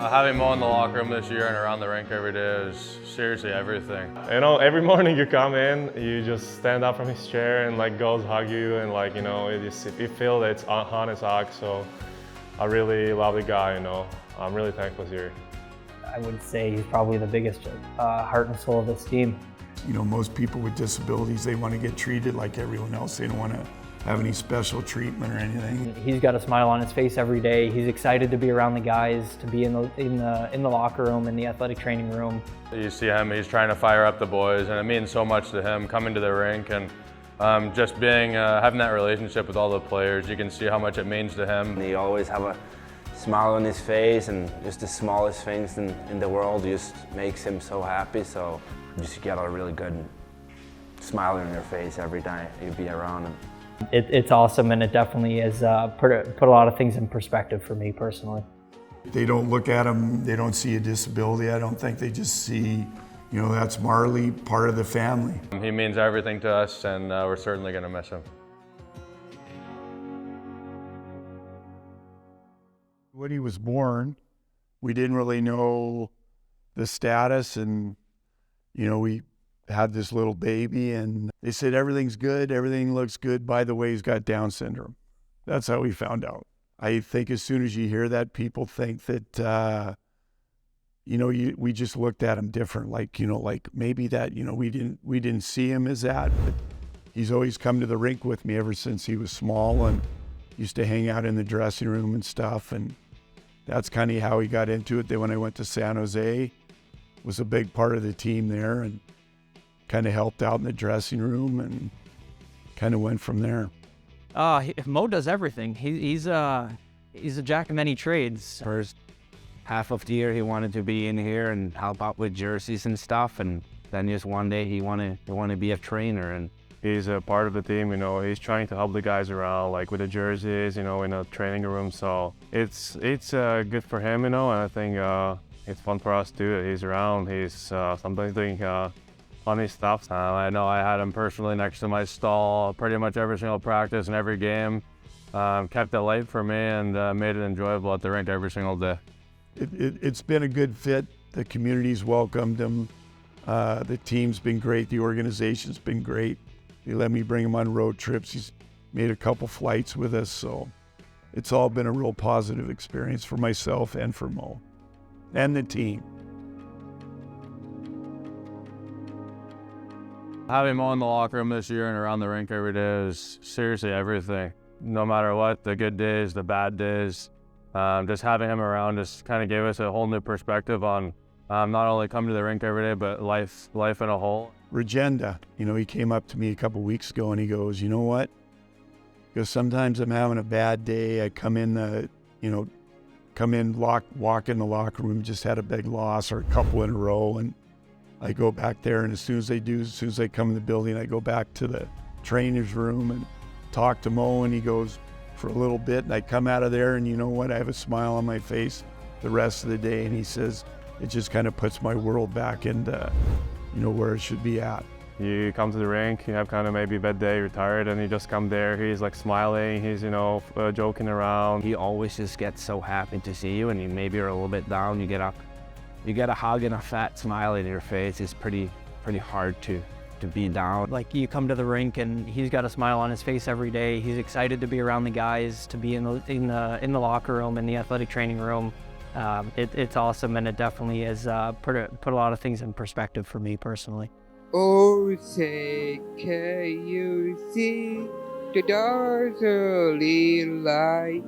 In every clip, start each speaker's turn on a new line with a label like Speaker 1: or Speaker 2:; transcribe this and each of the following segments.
Speaker 1: Having Mo in the locker room this year and around the rink every day is seriously everything.
Speaker 2: You know, every morning you come in, you just stand up from his chair and like girls hug you and like, you know, you feel that it's on his hug. So a really lovely guy, you know. I'm really thankful here.
Speaker 3: I would say he's probably the biggest heart and soul of this team.
Speaker 4: You know, most people with disabilities, they want to get treated like everyone else. They don't want to have any special treatment or anything.
Speaker 3: He's got a smile on his face every day. He's excited to be around the guys, to be in the locker room, in the athletic training room.
Speaker 1: You see him, he's trying to fire up the boys, and it means so much to him coming to the rink and just being having that relationship with all the players. You can see how much it means to him.
Speaker 5: He always have a smile on his face, and just the smallest things in the world just makes him so happy. So you just get a really good smile on your face every time you be around him.
Speaker 3: It's awesome, and it definitely has put a lot of things in perspective for me personally.
Speaker 4: They don't look at him, they don't see a disability. I don't think they just see, you know, that's Marley, part of the family.
Speaker 1: He means everything to us, and we're certainly going to miss him.
Speaker 4: When he was born, we didn't really know the status, and, you know, we had this little baby and they said everything's good, everything looks good. By the way, he's got Down syndrome. That's how we found out. I think as soon as you hear that, people think that, you know, we just looked at him different. Like, you know, like maybe that, you know, we didn't see him as that, but he's always come to the rink with me ever since he was small and used to hang out in the dressing room and stuff. And that's kind of how he got into it. Then when I went to San Jose, was a big part of the team there and kind of helped out in the dressing room and kind of went from there.
Speaker 6: Mo does everything. He's a jack of many trades.
Speaker 5: First half of the year, he wanted to be in here and help out with jerseys and stuff, and then just one day he wanted to be a trainer. And
Speaker 2: he's a part of the team, you know. He's trying to help the guys around, like with the jerseys, you know, in a training room. So it's good for him, you know, and I think it's fun for us too. He's around. He's sometimes doing funny stuff. I know I had him personally next to my stall pretty much every single practice and every game. Kept it light for me and made it enjoyable at the rink every single day.
Speaker 4: It's been a good fit. The community's welcomed him. The team's been great. The organization's been great. They let me bring him on road trips. He's made a couple flights with us, so it's all been a real positive experience for myself and for Mo and the team.
Speaker 1: Having Mo in the locker room this year and around the rink every day is seriously everything. No matter what, the good days, the bad days, just having him around just kind of gave us a whole new perspective on not only coming to the rink every day, but life in a whole.
Speaker 4: Regenda, you know, he came up to me a couple weeks ago and he goes, you know what? Because sometimes I'm having a bad day. I come in, walk in the locker room, just had a big loss or a couple in a row, and I go back there, and as soon as they come in the building, I go back to the trainer's room and talk to Mo, and he goes for a little bit, and I come out of there, and you know what? I have a smile on my face the rest of the day, and he says, it just kind of puts my world back into, you know, where it should be at.
Speaker 2: You come to the rink, you have kind of maybe a bad day, you're tired, and you just come there, he's like smiling, he's, you know, joking around.
Speaker 5: he always just gets so happy to see you, and you maybe are a little bit down, you get a hug and a fat smile in your face. It's pretty hard to be down.
Speaker 3: Like, you come to the rink and he's got a smile on his face every day. He's excited to be around the guys, to be in the locker room, in the athletic training room. It's awesome, and it definitely has put a lot of things in perspective for me personally.
Speaker 7: Oh, say, can you see the dazzling light?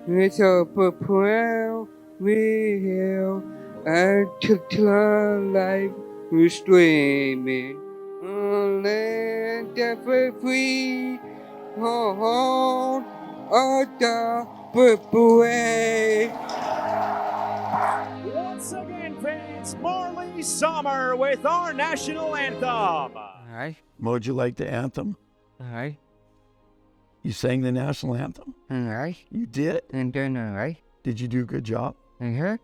Speaker 7: It's a purple wheel, and to life we're streaming. Land that we're free, hold of the purple way.
Speaker 8: Once again, fans, Marley Sommer with our national anthem.
Speaker 3: All right.
Speaker 4: Mo'd you like the anthem?
Speaker 3: All right.
Speaker 4: You sang the national anthem?
Speaker 3: All right.
Speaker 4: You did?
Speaker 3: And then, all right.
Speaker 4: Did you do a good job? Yeah.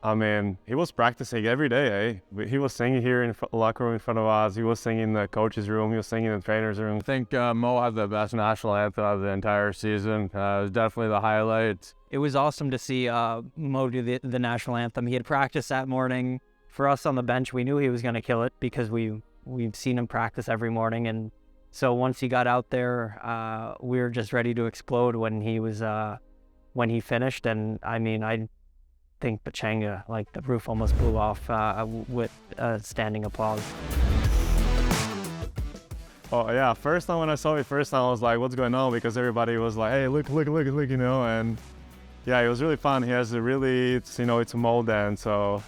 Speaker 2: I mean, he was practicing every day, eh? He was singing here in the locker room in front of us. He was singing in the coach's room. He was singing in the trainer's room.
Speaker 1: I think Mo had the best national anthem of the entire season. It was definitely the highlight.
Speaker 6: it was awesome to see Mo do the national anthem. He had practiced that morning. For us on the bench, we knew he was going to kill it because we've seen him practice every morning. And so once he got out there, we were just ready to explode when he finished. And I mean, I think Pechanga, like the roof almost blew off with standing applause.
Speaker 2: Oh yeah, first time when I saw it, I was like, what's going on? Because everybody was like, hey, look, you know, and yeah, it was really fun. He has it's a Mo dance, so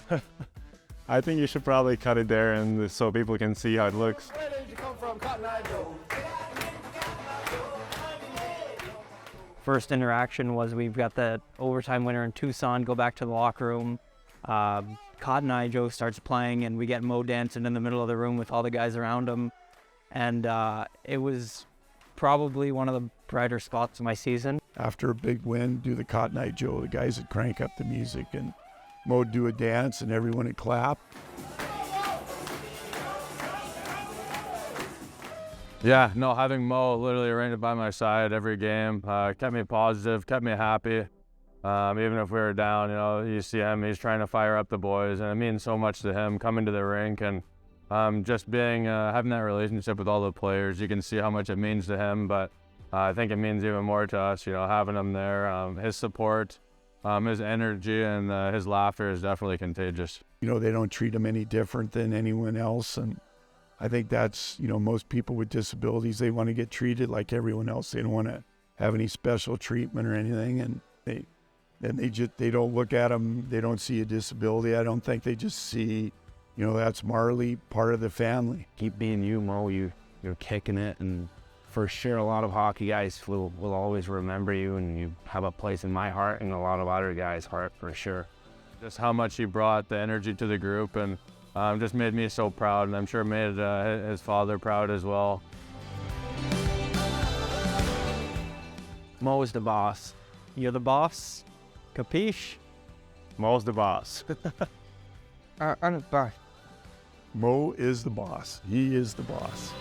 Speaker 2: I think you should probably cut it there and so people can see how it looks.
Speaker 8: Where did you come from, Cotton Eye Joe?
Speaker 6: First interaction was we've got the overtime winner in Tucson, go back to the locker room. Cotton Eye Joe starts playing and we get Mo dancing in the middle of the room with all the guys around him. And it was probably one of the brighter spots of my season.
Speaker 4: After a big win, do the Cotton Eye Joe, the guys would crank up the music and Mo'd do a dance and everyone would clap.
Speaker 1: Yeah, no, having Mo literally right by my side every game kept me positive, kept me happy. Even if we were down, you see him, he's trying to fire up the boys, and it means so much to him coming to the rink and just being having that relationship with all the players. You can see how much it means to him, but I think it means even more to us, having him there. His support, his energy, and his laughter is definitely contagious.
Speaker 4: They don't treat him any different than anyone else, and I think that's, most people with disabilities, they want to get treated like everyone else. They don't want to have any special treatment or anything, and they don't look at them, they don't see a disability. I don't think they just see, that's Marley, part of the family.
Speaker 5: Keep being you, Mo. You're kicking it, and for sure a lot of hockey guys will always remember you, and you have a place in my heart and a lot of other guys' heart for sure.
Speaker 1: Just how much he brought the energy to the group, and just made me so proud, and I'm sure made his father proud as well.
Speaker 6: Mo is the boss. You're the boss? Capiche?
Speaker 2: Mo's the boss.
Speaker 7: I'm the boss.
Speaker 4: Mo is the boss. He is the boss.